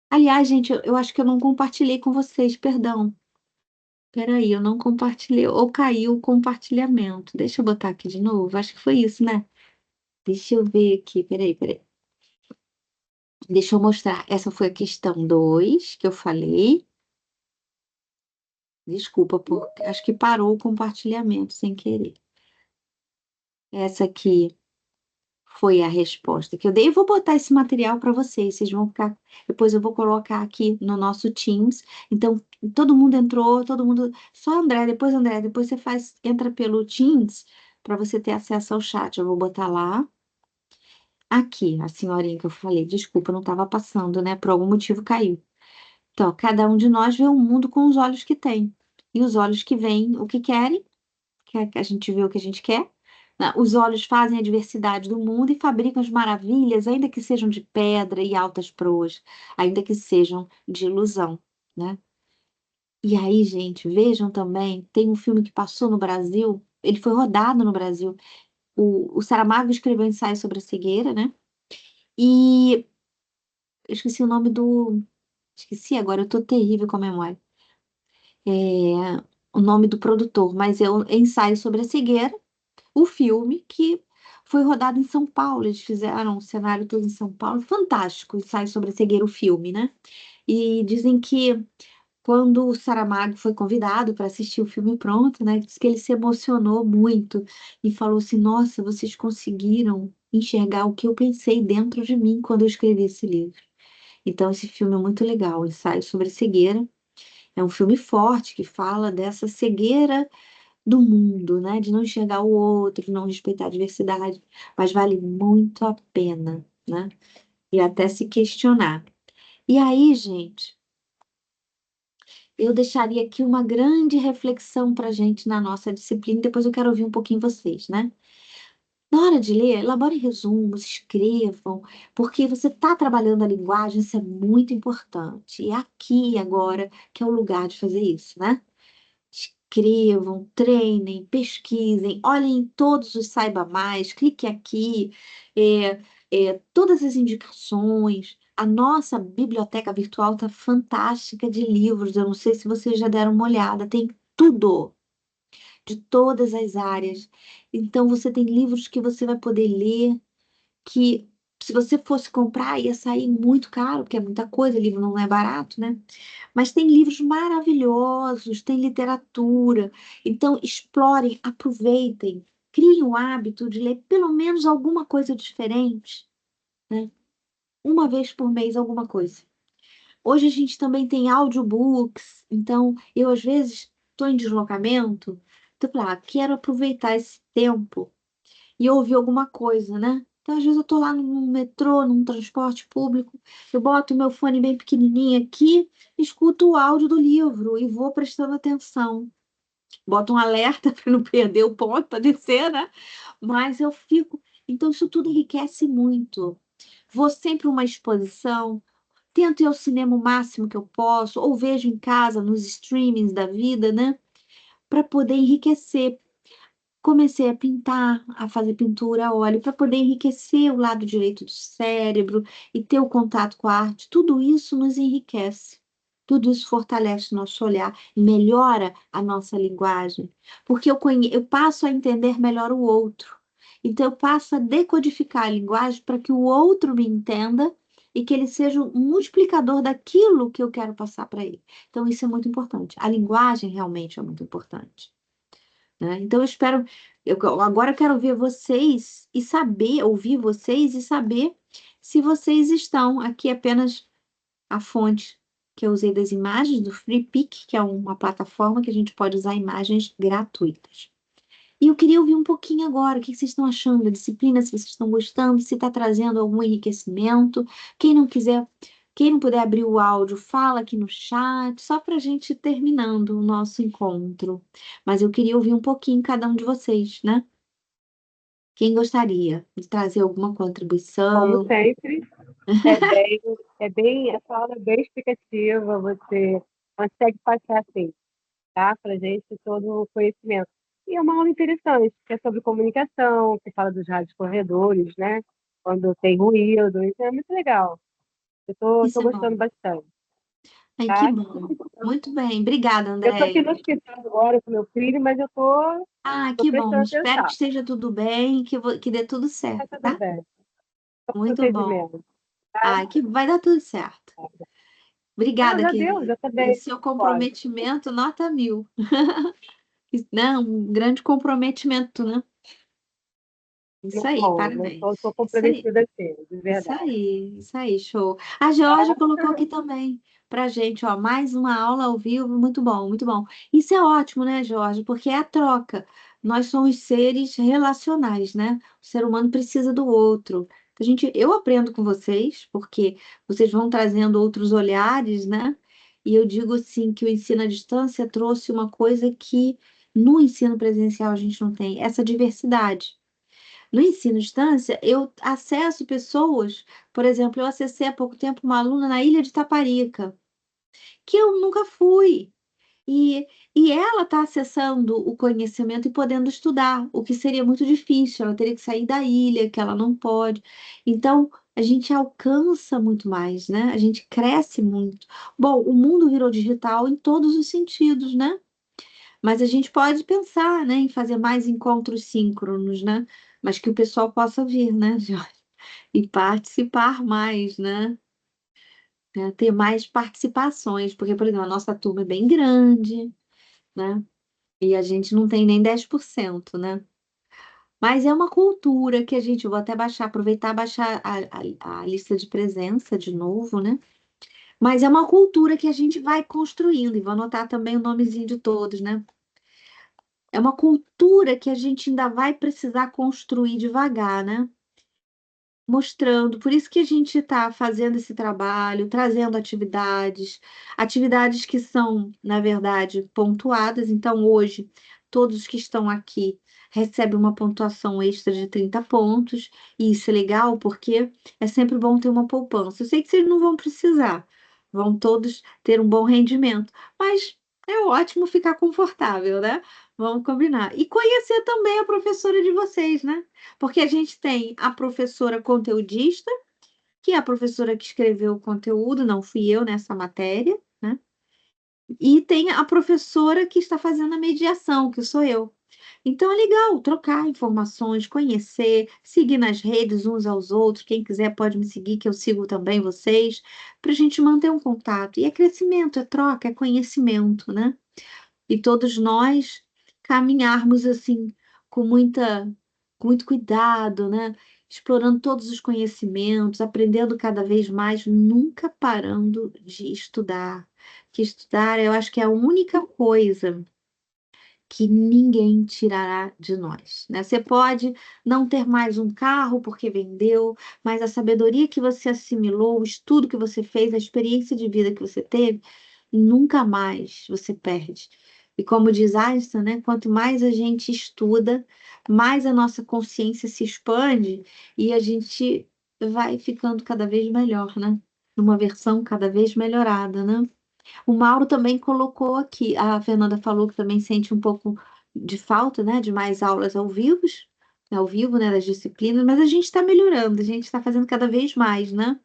Aliás, gente, eu acho que eu não compartilhei com vocês, perdão. Peraí, eu não compartilhei, ou caiu o compartilhamento. Deixa eu botar aqui de novo, acho que foi isso, né? Deixa eu ver aqui, peraí. Deixa eu mostrar. Essa foi a questão 2 que eu falei. Desculpa, porque acho que parou o compartilhamento sem querer. Essa aqui foi a resposta que eu dei. Eu vou botar esse material para vocês. Vocês vão ficar. Depois eu vou colocar aqui no nosso Teams. Então, todo mundo entrou, todo mundo. Só André, depois você faz, entra pelo Teams para você ter acesso ao chat. Eu vou botar lá. Aqui, a senhorinha que eu falei. Desculpa, não estava passando, né? Por algum motivo caiu. Então, cada um de nós vê o mundo com os olhos que tem. E os olhos que veem o que querem, que a gente vê o que a gente quer. Né? Os olhos fazem a diversidade do mundo e fabricam as maravilhas, ainda que sejam de pedra e altas proas, ainda que sejam de ilusão, né? E aí, gente, vejam também, tem um filme que passou no Brasil, ele foi rodado no Brasil. O Saramago escreveu um ensaio sobre a cegueira, né? E eu esqueci o nome do. Esqueci agora, eu tô terrível com a memória. O nome do produtor, mas é um ensaio sobre a cegueira, o filme que foi rodado em São Paulo. Eles fizeram o cenário todo em São Paulo. Fantástico, o ensaio sobre a cegueira, o filme, né? E dizem que quando o Saramago foi convidado para assistir o filme pronto, né? Diz que ele se emocionou muito e falou assim: Nossa, vocês conseguiram enxergar o que eu pensei dentro de mim quando eu escrevi esse livro. Então, esse filme é muito legal, o ensaio sobre a cegueira. É um filme forte que fala dessa cegueira do mundo, né? De não enxergar o outro, de não respeitar a diversidade, mas vale muito a pena, né? E até se questionar. E aí, gente, eu deixaria aqui uma grande reflexão para gente na nossa disciplina, depois eu quero ouvir um pouquinho vocês, né? Na hora de ler, elaborem resumos, escrevam, porque você está trabalhando a linguagem, isso é muito importante. E aqui e agora que é o lugar de fazer isso, né? Escrevam, treinem, pesquisem, olhem em todos os Saiba Mais, clique aqui, é, todas as indicações. A nossa biblioteca virtual está fantástica de livros. Eu não sei se vocês já deram uma olhada, tem tudo, de todas as áreas. Então, você tem livros que você vai poder ler, que se você fosse comprar ia sair muito caro, porque é muita coisa, livro não é barato, né? Mas tem livros maravilhosos, tem literatura. Então, explorem, aproveitem, criem o hábito de ler pelo menos alguma coisa diferente, né? Uma vez por mês, alguma coisa. Hoje a gente também tem audiobooks, então eu às vezes estou em deslocamento, então, quero aproveitar esse tempo e ouvir alguma coisa, né? Então, às vezes eu tô lá no metrô, num transporte público, eu boto o meu fone bem pequenininho aqui, escuto o áudio do livro e vou prestando atenção. Boto um alerta para não perder o ponto para descer, né? Mas eu fico. Então, isso tudo enriquece muito. Vou sempre a uma exposição, tento ir ao cinema o máximo que eu posso, ou vejo em casa, nos streamings da vida, né? Para poder enriquecer. Comecei a pintar, a fazer pintura a óleo, para poder enriquecer o lado direito do cérebro e ter o contato com a arte. Tudo isso nos enriquece. Tudo isso fortalece o nosso olhar, melhora a nossa linguagem, porque eu passo a entender melhor o outro. Então, eu passo a decodificar a linguagem para que o outro me entenda e que ele seja um multiplicador daquilo que eu quero passar para ele. Então, isso é muito importante. A linguagem realmente é muito importante, né? Então, agora eu quero ver vocês e saber, ouvir vocês e saber se vocês estão aqui apenas a fonte que eu usei das imagens do FreePic, que é uma plataforma que a gente pode usar imagens gratuitas. E eu queria ouvir um pouquinho agora, o que vocês estão achando da disciplina, se vocês estão gostando, se está trazendo algum enriquecimento. Quem não quiser, quem não puder abrir o áudio, fala aqui no chat, só para a gente ir terminando o nosso encontro. Mas eu queria ouvir um pouquinho cada um de vocês, né? Quem gostaria de trazer alguma Como contribuição? sempre, essa aula é bem explicativa, você consegue passar assim. dar para a gente todo o conhecimento. E é uma aula interessante, que é sobre comunicação, que fala dos rádios corredores, né? Quando tem ruído, isso é muito legal. Eu tô Isso é gostando bom. bastante, Ai, que tá? bom. Muito bem. Obrigada, Eu tô aqui Andréia. no hospital agora com meu filho, mas Ah, tô que bom. prestando Espero que atenção. esteja tudo bem, que dê tudo Tá certo, tudo tá? bem. Tô com Muito bom. atendimento, tá? Ah, que vai dar tudo certo. Não, Obrigada, já deu, querida. já tá E bem. seu Pode. comprometimento, nota 1000. Não, um grande comprometimento, né? Isso aí, Não, não parabéns. tô Isso aí. comprometida assim, de verdade. Isso aí, show. A Georgia Tá? colocou aqui também pra gente, ó, mais uma aula ao vivo, muito bom, muito bom. Isso é ótimo, né, Georgia? Porque é a troca. Nós somos seres relacionais, né? O ser humano precisa do outro. Eu aprendo com vocês, porque vocês vão trazendo outros olhares, né? E eu digo assim que o ensino à distância trouxe uma coisa que no ensino presencial a gente não tem, essa diversidade. No ensino à distância, eu acesso pessoas, por exemplo, eu acessei há pouco tempo uma aluna na Ilha de Taparica, que eu nunca fui. E, e ela está acessando o conhecimento e podendo estudar, o que seria muito difícil, ela teria que sair da ilha, que ela não pode. Então, a gente alcança muito mais, né? A gente cresce muito. Bom, o mundo virou digital em todos os sentidos, né? Mas a gente pode pensar, né, em fazer mais encontros síncronos, né? Mas que o pessoal possa vir, né, Jorge? E participar mais, né? Ter mais participações, porque, por exemplo, a nossa turma é bem grande, né? E a gente não tem nem 10%, né? Mas é uma cultura que a gente, vou até baixar, aproveitar e baixar a lista de presença de novo, né? Mas é uma cultura que a gente vai construindo, e vou anotar também o nomezinho de todos, né? É uma cultura que a gente ainda vai precisar construir devagar, né? Mostrando. Por isso que a gente está fazendo esse trabalho, trazendo atividades que são, na verdade, pontuadas. Então, hoje, todos que estão aqui recebem uma pontuação extra de 30 pontos, e isso é legal porque é sempre bom ter uma poupança. Eu sei que vocês não vão precisar, vão todos ter um bom rendimento, mas é ótimo ficar confortável, né? Vamos combinar. E conhecer também a professora de vocês, né? Porque a gente tem a professora conteudista, que é a professora que escreveu o conteúdo, não fui eu nessa matéria, né? E tem a professora que está fazendo a mediação, que sou eu. Então é legal trocar informações, conhecer, seguir nas redes uns aos outros. Quem quiser pode me seguir, que eu sigo também vocês, para a gente manter um contato. E é crescimento, é troca, é conhecimento, né? E todos nós caminharmos assim com com muito cuidado, né? Explorando todos os conhecimentos, aprendendo cada vez mais, nunca parando de estudar. Que estudar, eu acho que é a única coisa que ninguém tirará de nós, né? Você pode não ter mais um carro porque vendeu, mas a sabedoria que você assimilou, o estudo que você fez, a experiência de vida que você teve, nunca mais você perde. E como diz Einstein, né? Quanto mais a gente estuda, mais a nossa consciência se expande e a gente vai ficando cada vez melhor, né? Numa versão cada vez melhorada, né? O Mauro também colocou aqui, a Fernanda falou que também sente um pouco de falta, né, de mais aulas ao vivo, né, das disciplinas, mas a gente está melhorando, a gente está fazendo cada vez mais, né?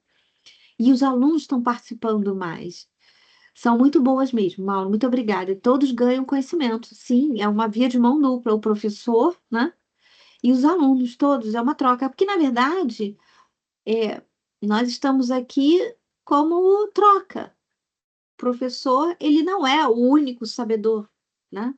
E os alunos estão participando mais. São muito boas mesmo, Mauro, muito obrigada. E todos ganham conhecimento. Sim, é uma via de mão dupla, o professor, né? E os alunos, todos, é uma troca. Porque, na verdade, é, nós estamos aqui como troca professor, ele não é o único sabedor, né?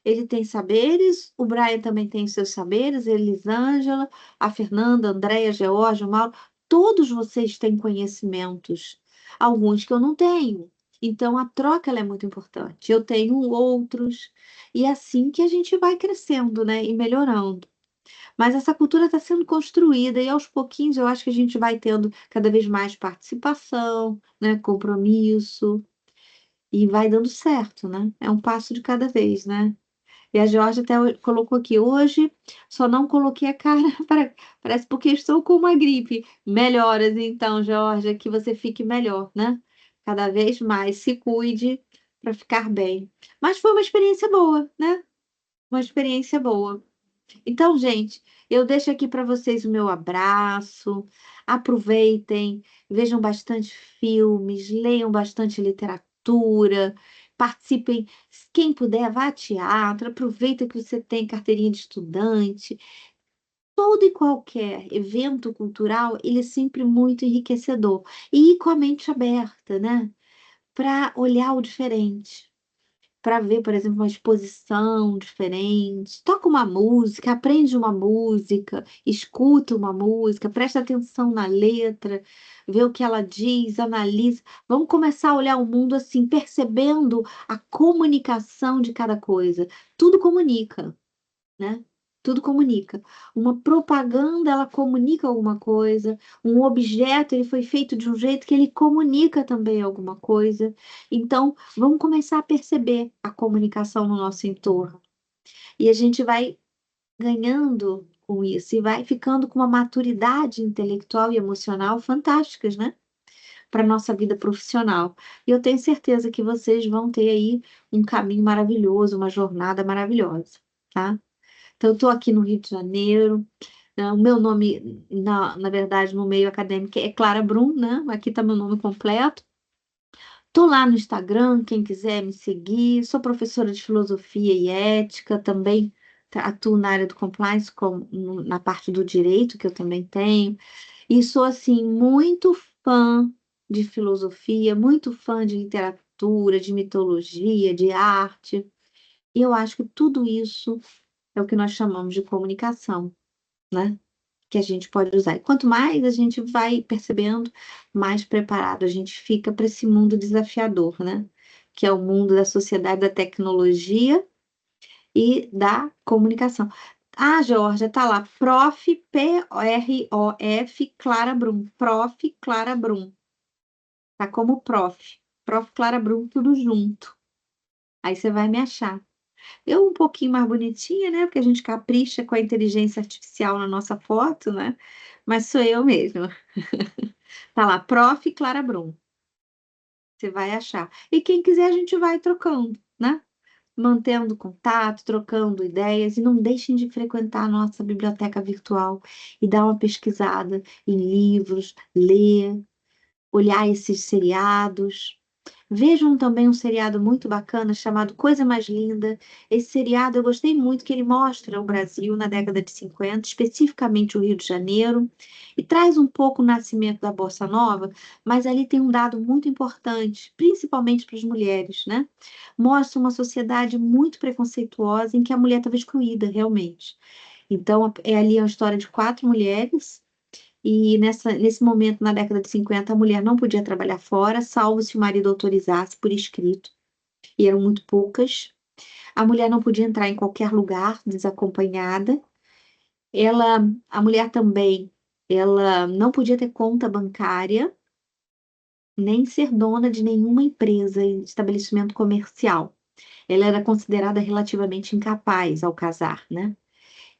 Ele tem saberes, o Brian também tem seus saberes, a Elisângela, a Fernanda, a Andréia, a Georgia, o Mauro, todos vocês têm conhecimentos, alguns que eu não tenho. Então, a troca ela é muito importante. Eu tenho outros, e é assim que a gente vai crescendo, né? E melhorando. Mas essa cultura está sendo construída, e aos pouquinhos eu acho que a gente vai tendo cada vez mais participação, né? Compromisso. E vai dando certo, né? É um passo de cada vez, né? E a Georgia até colocou aqui hoje, só não coloquei a cara, parece porque estou com uma gripe. Melhoras então, Georgia, que você fique melhor, né? Cada vez mais se cuide para ficar bem. Mas foi uma experiência boa, né? Uma experiência boa. Então, gente, eu deixo aqui para vocês o meu abraço. Aproveitem, vejam bastante filmes, leiam bastante literatura, participem. Quem puder, vá a teatro. Aproveita que você tem carteirinha de estudante. Todo e qualquer evento cultural, ele é sempre muito enriquecedor. E ir com a mente aberta, né? Para olhar o diferente, para ver, por exemplo, uma exposição diferente. Toca uma música, aprende uma música, escuta uma música, presta atenção na letra, vê o que ela diz, analisa. Vamos começar a olhar o mundo assim, percebendo a comunicação de cada coisa. Tudo comunica, né? Tudo comunica. Uma propaganda, ela comunica alguma coisa. Um objeto, ele foi feito de um jeito que ele comunica também alguma coisa. Então, vamos começar a perceber a comunicação no nosso entorno. E a gente vai ganhando com isso e vai ficando com uma maturidade intelectual e emocional fantásticas, né? Para nossa vida profissional. E eu tenho certeza que vocês vão ter aí um caminho maravilhoso, uma jornada maravilhosa, tá? Então, eu estou aqui no Rio de Janeiro. Né? O meu nome, na verdade, no meio acadêmico é Clara Brum, né? Aqui está meu nome completo. Estou lá no Instagram, quem quiser me seguir. Sou professora de filosofia e ética, também atuo na área do compliance, na parte do direito, que eu também tenho. E sou, assim, muito fã de filosofia, muito fã de literatura, de mitologia, de arte. E eu acho que tudo isso é o que nós chamamos de comunicação, né? Que a gente pode usar. E quanto mais a gente vai percebendo, mais preparado a gente fica para esse mundo desafiador, né? Que é o mundo da sociedade, da tecnologia e da comunicação. Ah, Georgia, tá lá. Prof. P-R-O-F. Clara Brum. Prof. Clara Brum. Tá como prof. Prof. Clara Brum, tudo junto. Aí você vai me achar. Eu um pouquinho mais bonitinha, né? Porque a gente capricha com a inteligência artificial na nossa foto, né? Mas sou eu mesma. Tá lá, Prof. Clara Brum. Você vai achar. E quem quiser, a gente vai trocando, né? Mantendo contato, trocando ideias. E não deixem de frequentar a nossa biblioteca virtual e dar uma pesquisada em livros, ler, olhar esses seriados. Vejam também um seriado muito bacana chamado Coisa Mais Linda. Esse seriado eu gostei muito, que ele mostra o Brasil na década de 50, especificamente o Rio de Janeiro, e traz um pouco o nascimento da Bossa Nova, mas ali tem um dado muito importante, principalmente para as mulheres, né? Mostra uma sociedade muito preconceituosa em que a mulher estava excluída realmente. Então, é ali a história de quatro mulheres e nesse momento, na década de 50, a mulher não podia trabalhar fora, salvo se o marido autorizasse por escrito, e eram muito poucas. A mulher não podia entrar em qualquer lugar desacompanhada. A mulher também, ela não podia ter conta bancária, nem ser dona de nenhuma empresa e estabelecimento comercial. Ela era considerada relativamente incapaz ao casar, né?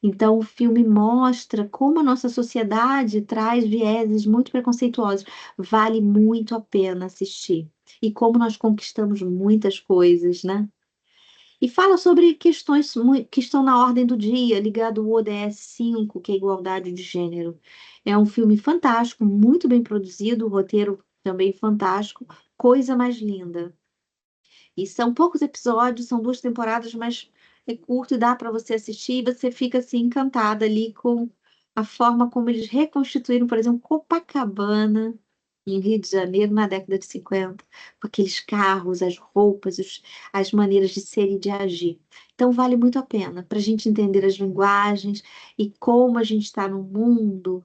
Então, o filme mostra como a nossa sociedade traz vieses muito preconceituosos. Vale muito a pena assistir. E como nós conquistamos muitas coisas, né? E fala sobre questões que estão na ordem do dia, ligado ao ODS 5, que é a igualdade de gênero. É um filme fantástico, muito bem produzido, o roteiro também fantástico, coisa mais linda. E são poucos episódios, são duas temporadas, mas é curto e dá para você assistir e você fica assim encantada ali com a forma como eles reconstituíram, por exemplo, Copacabana, em Rio de Janeiro, na década de 50, com aqueles carros, as roupas, as maneiras de ser e de agir. Então, vale muito a pena para a gente entender as linguagens e como a gente está num mundo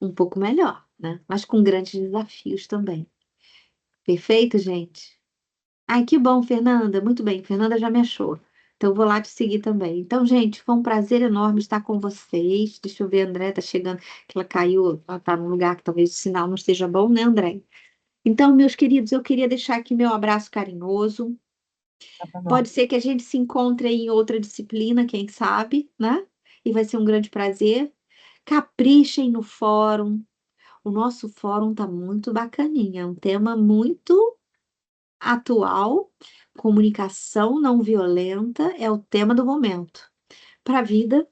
um pouco melhor, né? Mas com grandes desafios também. Perfeito, gente? Ai, que bom, Fernanda. Muito bem, Fernanda já me achou. Então, eu vou lá te seguir também. Então, gente, foi um prazer enorme estar com vocês. Deixa eu ver, a André tá chegando, que ela caiu, ela tá num lugar que talvez o sinal não esteja bom, né, André? Então, meus queridos, eu queria deixar aqui meu abraço carinhoso. Tá bom. Pode ser que a gente se encontre em outra disciplina, quem sabe, né? E vai ser um grande prazer. Caprichem no fórum. O nosso fórum tá muito bacaninha, é um tema muito atual, Comunicação não violenta é o tema do momento. Para a vida,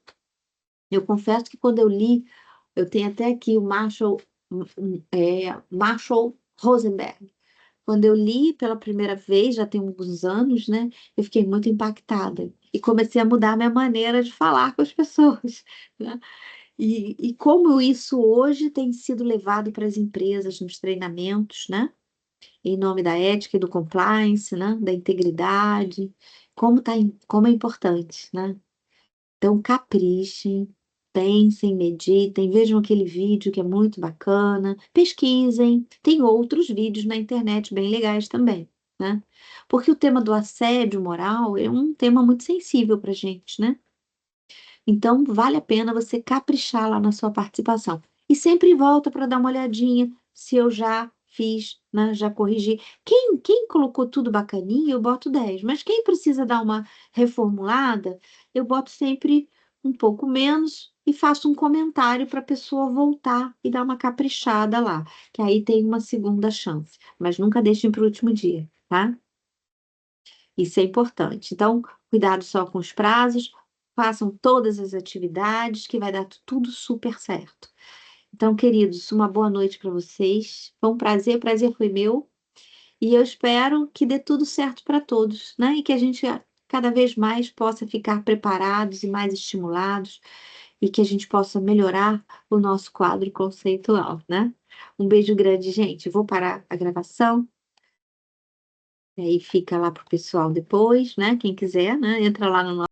eu confesso que quando eu li, eu tenho até aqui o Marshall Rosenberg. Quando eu li pela primeira vez, já tem alguns anos, né? Eu fiquei muito impactada e comecei a mudar minha maneira de falar com as pessoas, né? E como isso hoje tem sido levado para as empresas nos treinamentos, né? Em nome da ética e do compliance, né? Da integridade, como é importante, né? Então, caprichem, pensem, meditem, vejam aquele vídeo que é muito bacana, pesquisem. Tem outros vídeos na internet bem legais também, né? Porque o tema do assédio moral é um tema muito sensível para gente, né? Então, vale a pena você caprichar lá na sua participação. E sempre volta para dar uma olhadinha se eu já fiz, né? Já corrigi. Quem colocou tudo bacaninha, eu boto 10. Mas quem precisa dar uma reformulada, eu boto sempre um pouco menos e faço um comentário para a pessoa voltar e dar uma caprichada lá. Que aí tem uma segunda chance. Mas nunca deixem para o último dia, tá? Isso é importante. Então, cuidado só com os prazos, façam todas as atividades, que vai dar tudo super certo. Então, queridos, uma boa noite para vocês. Foi um prazer, o prazer foi meu. E eu espero que dê tudo certo para todos, né? E que a gente cada vez mais possa ficar preparados e mais estimulados e que a gente possa melhorar o nosso quadro conceitual, né? Um beijo grande, gente. Vou parar a gravação. E aí fica lá pro pessoal depois, né? Quem quiser, né? Entra lá no